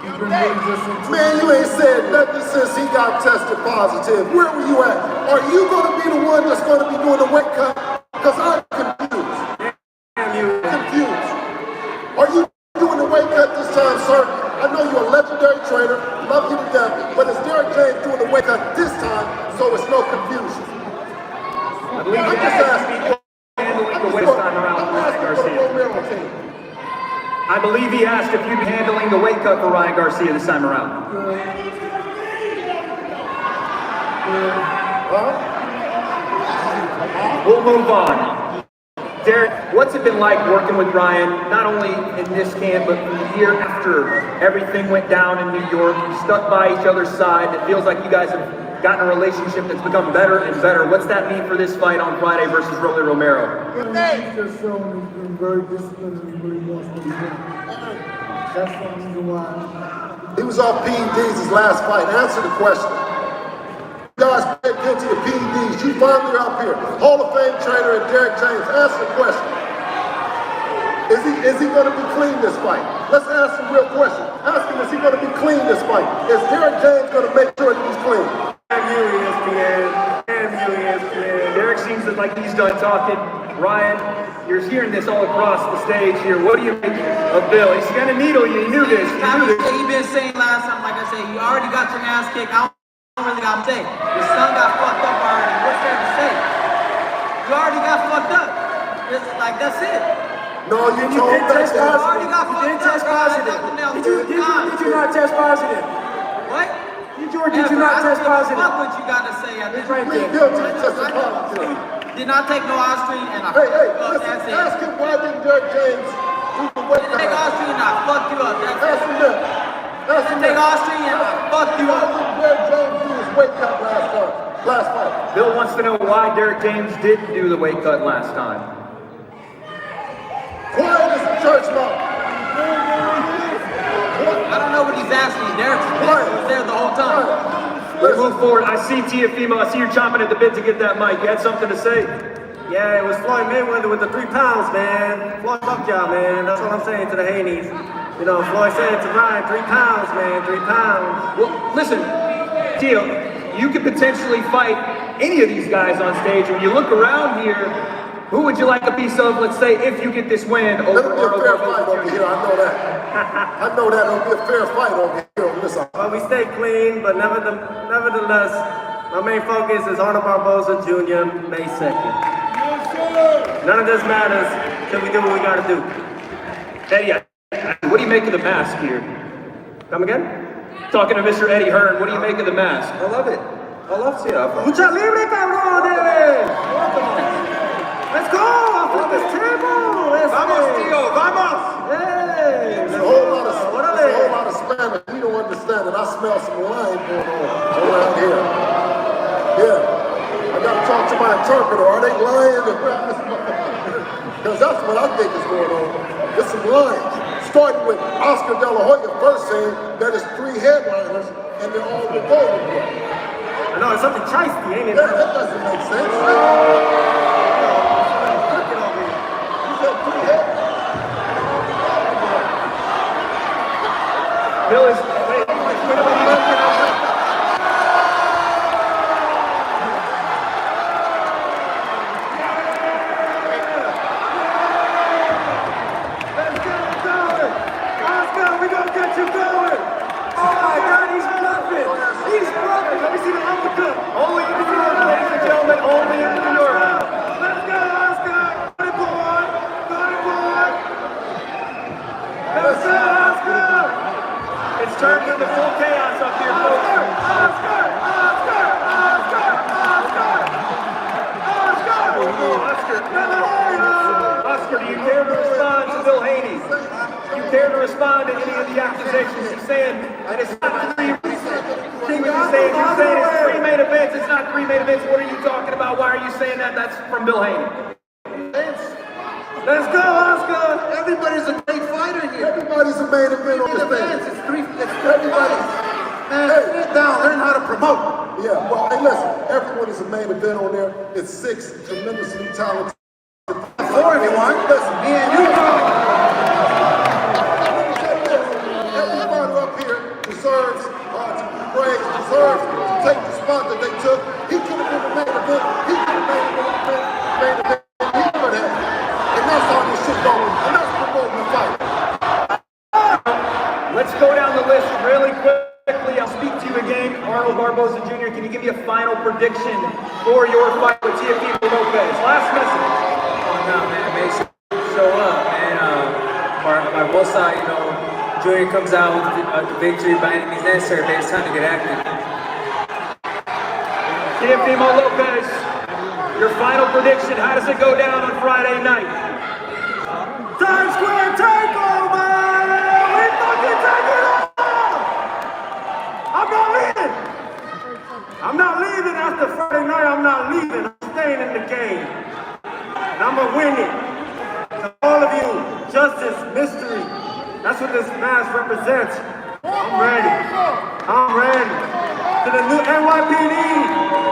he's been really just into Man, you ain't said nothing since he got tested positive. Where were you at? Are you going to be the one that's going to be doing the weight cut? Because I'm confused. Confused. Are you doing the weight cut this time, sir? I know you're a legendary trainer, love you to death, but is Derek James doing the weight cut this time so it's no confusion? I believe he asked me handling the weight time around Ryan Garcia. I believe he asked if you'd be handling the weight cut for Ryan Garcia this time around. We'll move on. Derek, what's it been like working with Ryan, not only in this camp, but the year after everything went down in New York? You stuck by each other's side. It feels like you guys have gotten a relationship that's become better and better. What's that mean for this fight on Friday versus Romero? He's just shown he's been very disciplined and he really wants to be good. That's the reason why. He was off PEDs his last fight. Answer the question. You guys pled guilty of PEDs. You finally are up here. Hall of Fame trainer and Derek James. Answer the question. Is he going to be clean this fight? Let's ask some real questions. Ask him, is he going to be clean this fight? Is Derek James going to make sure that he's clean? Derek seems like he's done talking. Ryan, you're hearing this all across the stage here. What do you make of Bill? He's going to needle you. You knew this. You've been saying last time, like I said, you already got your ass kicked. I don't really got to say. Your son got fucked up already. What's there to say? You already got fucked up. It's like, that's it. No, you didn't test positive. You didn't test positive. Did you not test positive? What? Did you not test positive? Fuck what you got to say. It's right there. Did not take no Austrian and I Hey, fucked up. That's it. ask him why didn't Derek James do the weight cut? Didn't take Austrian and I fucked you up. That's Ask him that. Didn't take Austrian and I fucked you up. Why didn't Derek James do his weight cut last fight? Bill wants to know why Derek James didn't do the weight cut last time. Quiet as a church mouse. I don't know what he's asking. Derek was there the whole time. Let's move forward. I see Teofimo. I see you're chomping at the bit to get that mic. You had something to say? Yeah, it was Floyd Mayweather with the 3 pounds, man. Floyd fucked y'all, man. That's what I'm saying to the Haneys. You know, Floyd said to Ryan, 3 pounds, man, 3 pounds. Well, listen, Teo, you could potentially fight any of these guys on stage. When you look around here, who would you like a piece of, let's say, if you get this win over It'll be a fair fight over here, I know that. I know that it'll be a fair fight over here on this side. Well, we stay clean, but nevertheless, my main focus is Arnold Barbosa Jr., May 2nd. None of this matters till we do what we gotta do. Eddie, what do you make of the mask here? Come again? Talking to Mr. Eddie Hearn, what do you make of the mask? I love it. I love it. Lucha Libre, cabrón, David! Let's go! Off of this table! Vamos, tío, vamos! Hey! There's a whole lot of Spanish. We don't understand it. I smell some wine going on around here. Yeah. I gotta talk to my interpreter. Are they lying? Because that's what I think is going on. There's some lying. Starting with Oscar De La Hoya first saying that it's 3 headliners and they're all recorded. I know, it's something chicey, ain't it? That doesn't make sense. Bill is... care to respond to any of the accusations? You're saying that it's not three. You're saying it's three main events. It's not three main events. What are you talking about? Why are you saying that? That's from Bill Haney. Let's go, Oscar. Everybody's a great fighter here. Everybody's a main event on the stage. It's everybody. Man, sit down, learn how to promote. Yeah, well, hey, listen, everyone is a main event on there. It's 6 tremendously talented. 4 if you want. Listen, me and you. Every fighter up here deserves to be praised, deserves to take the spot that they took. He could have been the main event. He could have made the main event. He could have. And that's how this shit goes. And that's promoting the fight. Let's go down the list really quickly. I'll speak to you again. Arnold Barbosa Jr., can you give me a final prediction for your fight with Teofimo Lopez? Last message. Oh, no, man. Make sure you show up, man. Barbosa, you know, Junior comes out with the victory by any means necessary, but it's time to get active. Teofimo Lopez, your final prediction. How does it go down on Friday night? Times Square takeover! We fucking take it all! I'm not leaving! I'm not leaving after Friday night. I'm not leaving. I'm staying in the game. And I'm gonna win it. To all of you, justice, mystery. That's what this mask represents. I'm ready. I'm ready. To the new NYPD.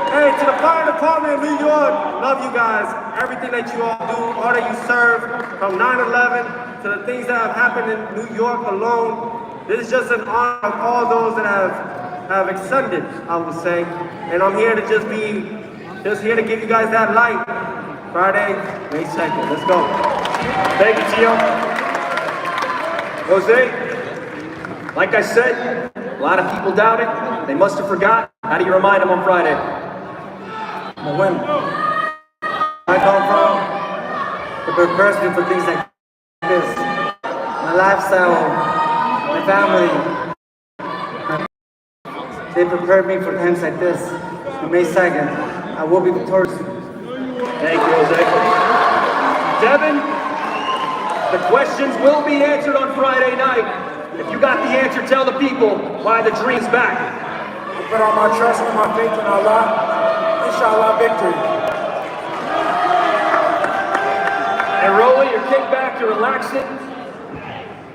Hey, to the fire department in New York. Love you guys. Everything that you all do, all that you serve, from 9/11 to the things that have happened in New York alone. This is just an honor of all those that have extended, I would say. And I'm here to just here to give you guys that light. Friday, May 2nd. Let's go. Thank you, Tio. Jose, like I said, a lot of people doubt it. They must have forgot. How do you remind them on Friday? I'm a winner. I come from, it prepares me for things like this. My lifestyle, my family, they prepared me for times like this. On May 2nd, I will be victorious. Thank you, Jose. Devin, the questions will be answered on Friday night. If you got the answer, tell the people why the dream's back. I put all my trust and my faith in Allah. Inshallah, victory. And Rolly, you're kicked back, you're relaxing.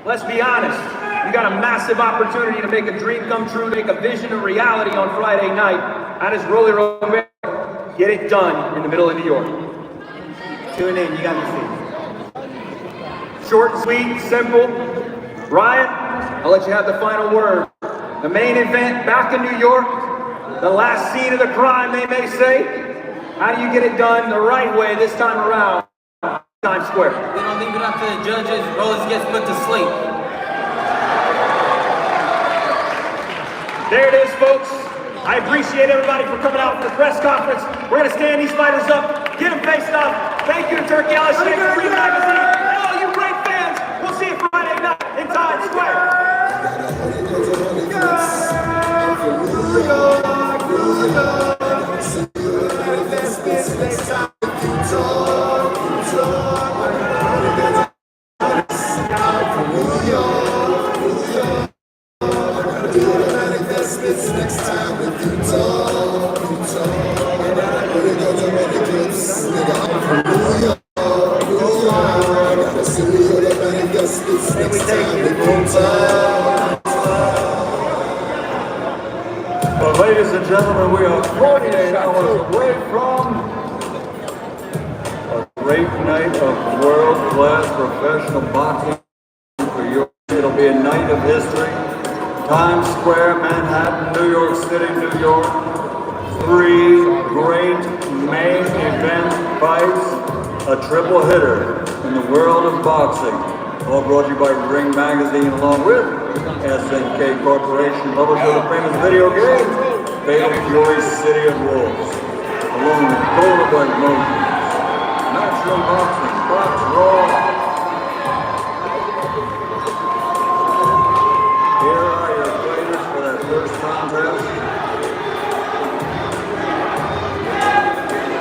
Let's be honest, you got a massive opportunity to make a dream come true, to make a vision a reality on Friday night. How does Rolly Romero get it done in the middle of New York? Tune in, you got me seen. Short, sweet, simple. Ryan, I'll let you have the final word. The main event back in New York, the last scene of the crime, they may say. How do you get it done the right way this time around? Times Square. We don't leave it up to the judges. Rose gets put to sleep. There it is, folks. I appreciate everybody for coming out for the press conference. We're going to stand these fighters up, get them faced off. Thank you to Turkey Alashik for Free Magazine. And all you great fans, we'll see you Friday night in Times Square. Next time if you talk, when it goes to make it clips, nigga, I'm from New York, I gotta see you the manifestants next time if you talk. Well, ladies and gentlemen, we are 48 hours away from a great night of world-class professional boxing for you. It'll be a night of history. Times Square, Manhattan, New York City, New York. 3 great main event fights, a triple hitter in the world of boxing. All brought to you by Ring Magazine along with SNK Corporation, publisher of the famous video game, Fatal Fury City of Wolves, along with Buildup Motions, Natural Boxing, Box Raw. Here are your fighters for that first contest.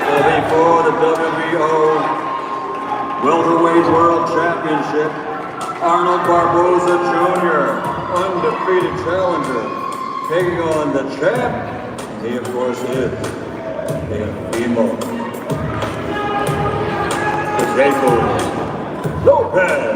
Will be for the WBO Welterweight World Championship. Arnold Barbosa Jr., undefeated challenger, taking on the champ. He, of course, is Teofimo Lopez.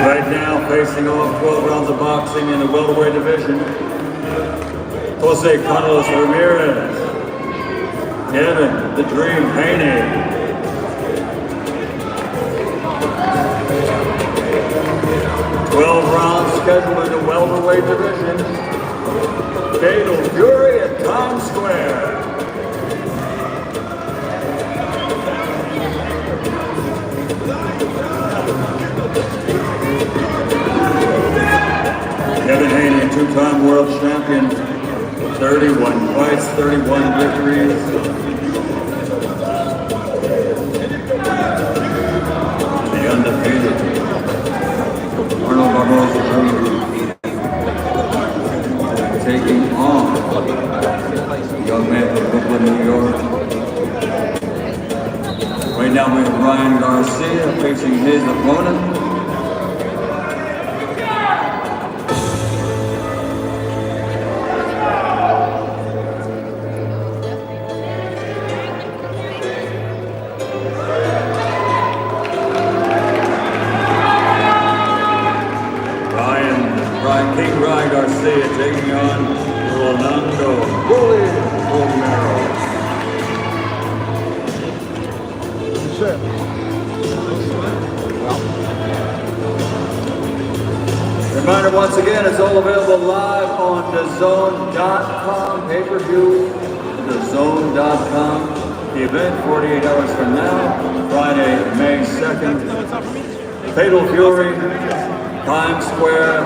Right now, facing off 12 rounds of boxing in the welterweight division, Jose Carlos Ramirez, Devin "The Dream" Haney, 12 rounds scheduled in the welterweight division. Fatal Fury at Times Square. Devin Haney, two-time world champion, 31 fights, 31 victories. The undefeated Arnold Barbosa Jr. taking on the young man from Brooklyn, New York. Right now we have Ryan Garcia facing his opponent. Ryan Garcia taking on Romero. Reminder once again, it's all available live on DAZN.com, pay-per-view, DAZN.com. The event 48 hours from now, Friday, May 2nd. Fatal Fury, Times Square,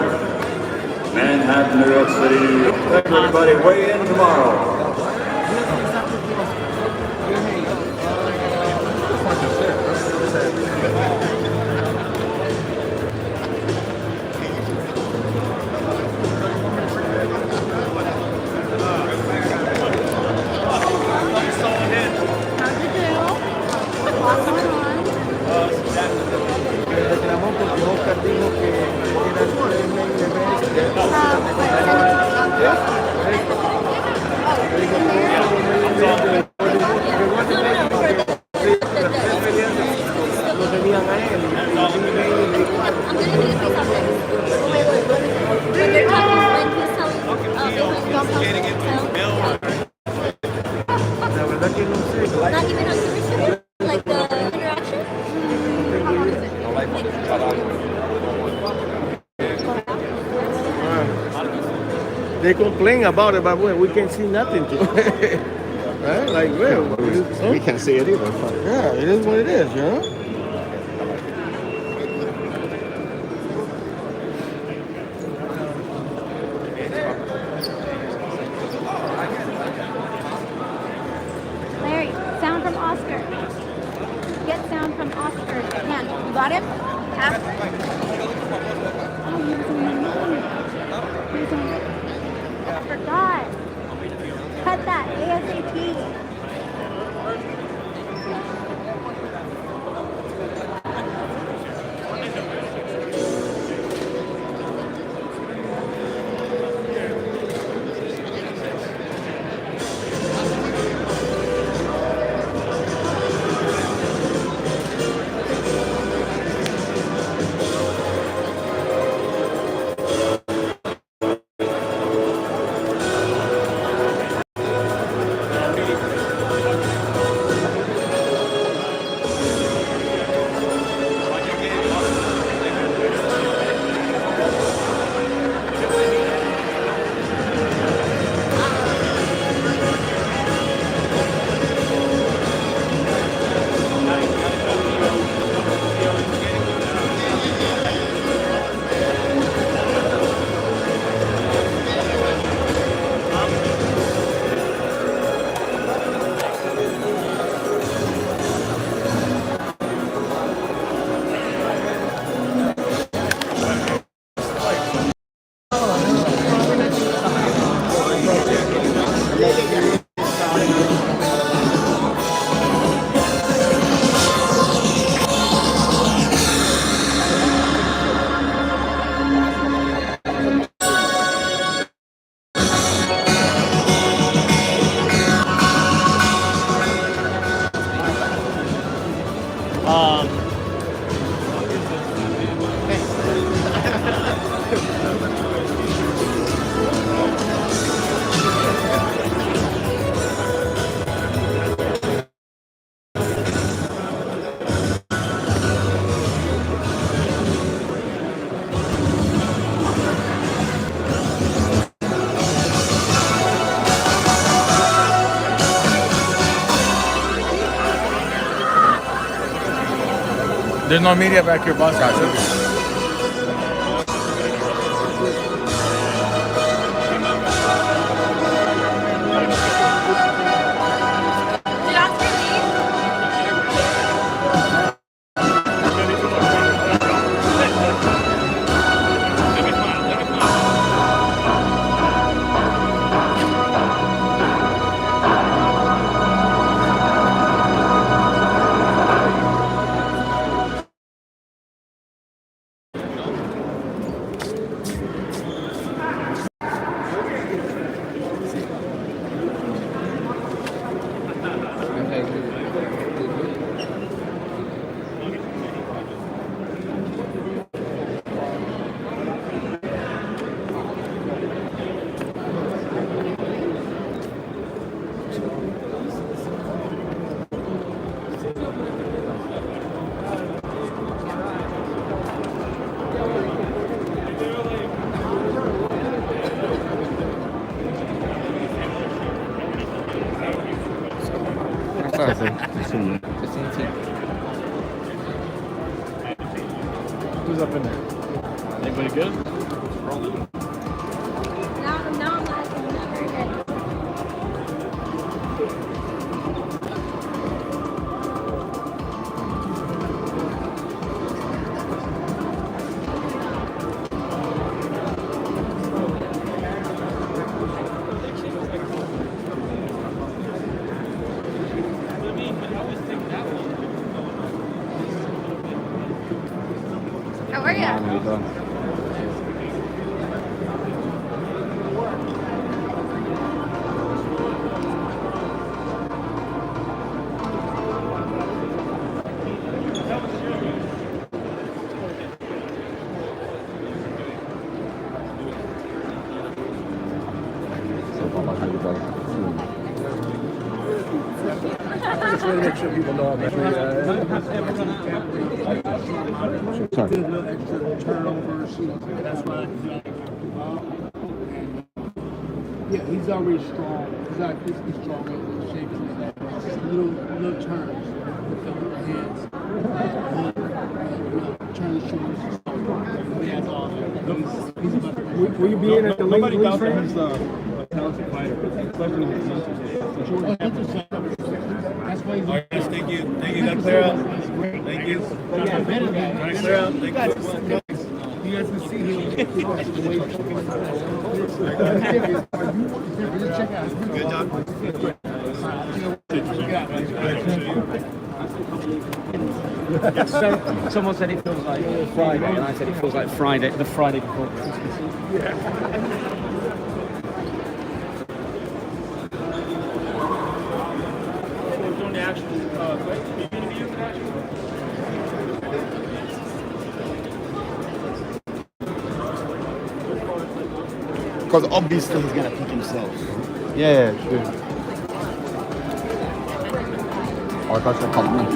Manhattan, New York City, New York. Thank you, everybody. Weigh in tomorrow. They complain about it, but we can't see nothing to it. Right? Like, well, we can't see it either. Yeah, it is what it is, you know? Larry, sound from Oscar. Get sound from Oscar. Man, you got him? Oh, he was in the name. He was in I forgot. Cut that ASAP. There's no media back here, boss. Who's up in there? Anybody good? How are you? I just want to make sure people know I'm actually, extra turnovers, that's why. Yeah, he's already strong. He's not physically strong in shape. Little turns with the little hands. Turn the shoulders. He has all that. Will you be in at the late? Nobody doubts that he's a talented fighter, especially in his mental. That's why he's thank you. Thank you. Got to clear out. Thank you. Trying to clear out. Thank you. You guys can see him. Good job. Someone said it feels like Friday, and I said it feels like Friday, the Friday before Christmas. Because obviously he's gonna pick himself. Yeah, true. Arkadaşlar kalkmıyor.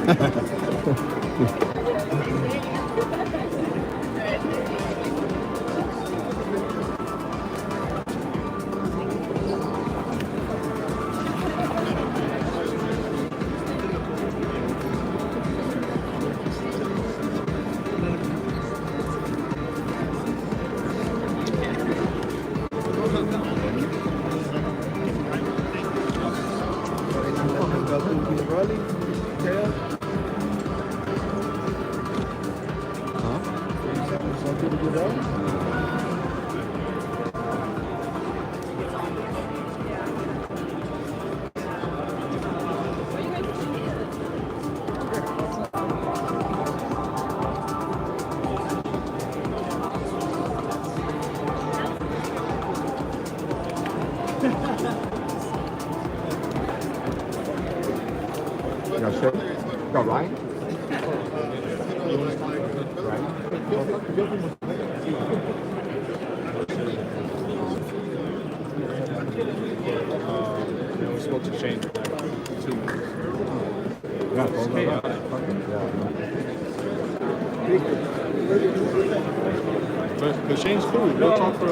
Got Ryan? We're supposed to change it like 2 minutes. But Shane's cool. We'll talk for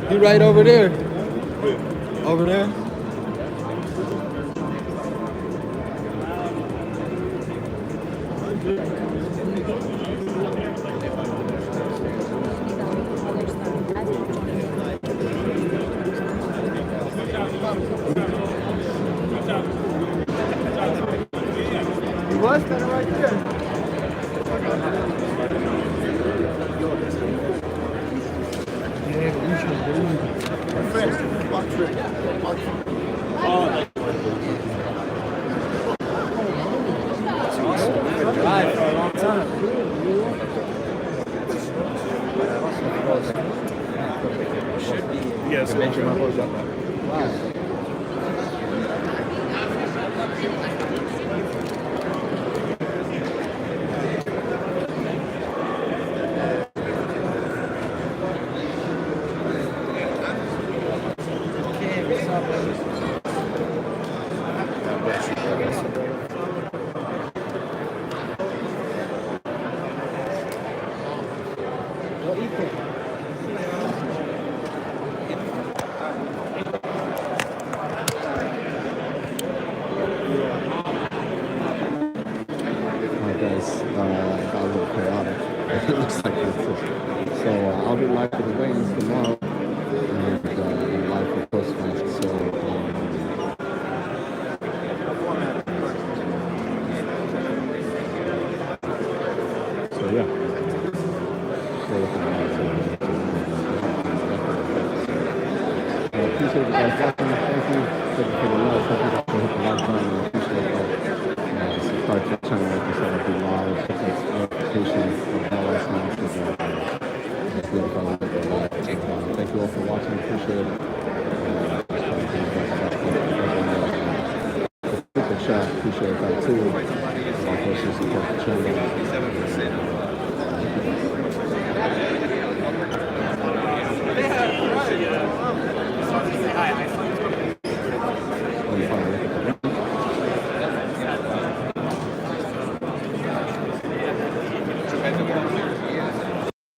He right over there. Over there. He was standing right there. Right, for a long time. Yes. Wow. Got a little chaotic. It looks like that's it. So I'll be live for the weigh-ins tomorrow, and live for post-match. So yeah. So appreciate you guys watching. Thank you. Thank you for the love. Thank you for hitting the like button. I appreciate that. Subscribe to the channel, like I said, I'll be live. Hit that notification for bell icon so that it's good if I look at the live. Thank you all for watching. Appreciate it. Super chat. Appreciate that too. Also support the channel.